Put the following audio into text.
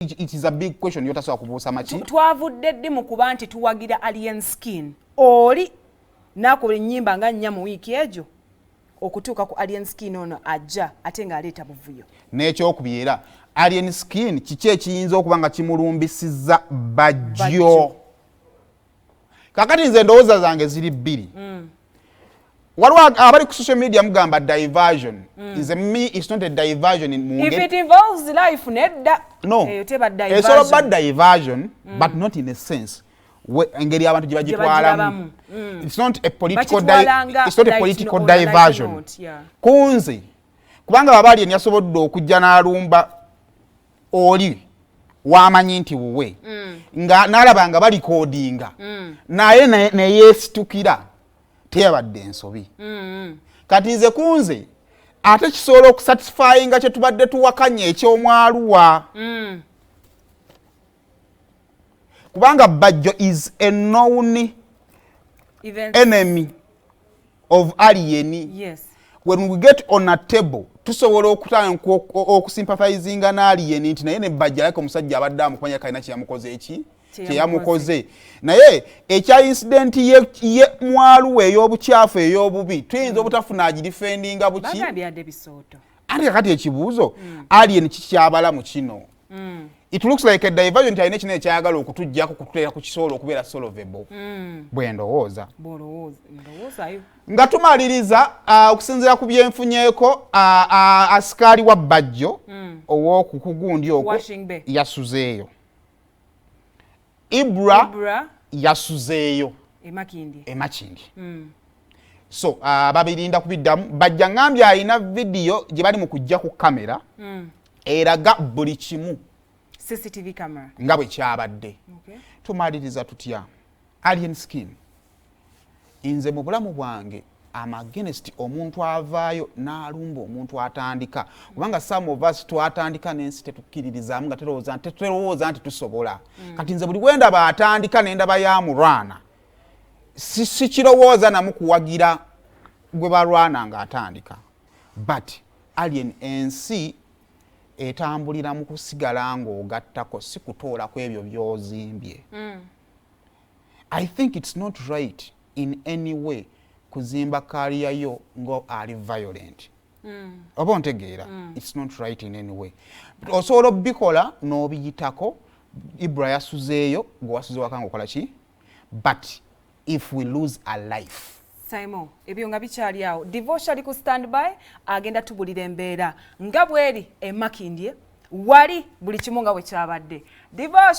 it is a big question yotasobola kubuusa maki twavudde ddi mu kuba nti tuwagira alien skin oli nakola ennyimba nga nnya mu wiiki egyo okutuuka ku alien skin ono ajja ate ng'aleeta buvuyo n'ekyokubiri era alien skin kiki ekiyinza okuba nga kimulumbisizza bajjo kakati nze endowooza zange ziri bbiri waliwo abali ku social media mugamba diversion is me it's not a diversion if it involves life nedda no teba diversion it's all about diversion but not in a sense engeri abantu gye bagitwalamu it's not a political diversion kunze kubanga babali yasobodde okujja n'alumba oli wamanyi nti wuwe nga nalaba nga bali codinga naye neyeesitukira teyabadde ensobi kati nze kunze ate kisobola okusatisfyinga kye tubadde tuwakanye ekyomwaluwa kubanga bajjo is a known enemy of alien. Yes. When we get on a table tusobola okusympathizinga n'alien nti naye ne bajja yake omusajja abadde amukumanya kalina kyeyamukoze eki kyeyamukoze naye ekya incident ye mwaluwa ey'obukyafu ey'obubi tuyinza obutafuna agidifendinga buki ate kakati ekibuuzo alien kikyabala mu kino it looks like a diversion tyine kino ekyayagala okutujjako kututeera ku kisobola okubeera solvable bwe ndowooza nga tumaliriza okusinziira ku byenfunyeeko asikaali wa bajjo ow'okukugundi okwo yasuzeeyo Ibra yasuzeeyo emakindi so babirinda kubiddamu bajja ngambye alina vidiyo gye bali mu kujja ku kamera eraga buli kimu CCTV camera nga bwe kyabadde tumaliriza tutya alien skin inze mu bulamu bwange amagenest omuntu avaayo n'alumba omuntu atandika kubanga some of us twatandika n'ensi tetukkiririzaamu nga terowooza nti tusobola kati nze buli bwendaba atandika n'endaba yamulwana si kirowooza namu kuwagira gwe balwana ng'atandika but alien ensi etambulira mu kusigala ng'ogattako si kutoolako ebyo by'ozimbye I think it's not right in any way kuzimba kaliya yo ngo ali violent oba ontegeera it's not right in any way osobola obikola n'obiyitako Ibra yasuzeeyo gwe wasuze wakanga okola ki but if we lose a life Simon ebyo nga bikyali awo divorce ali ku standby agenda tubulira embeera nga bweri emakindye wali buli kimu nga bwe kyabadde divorce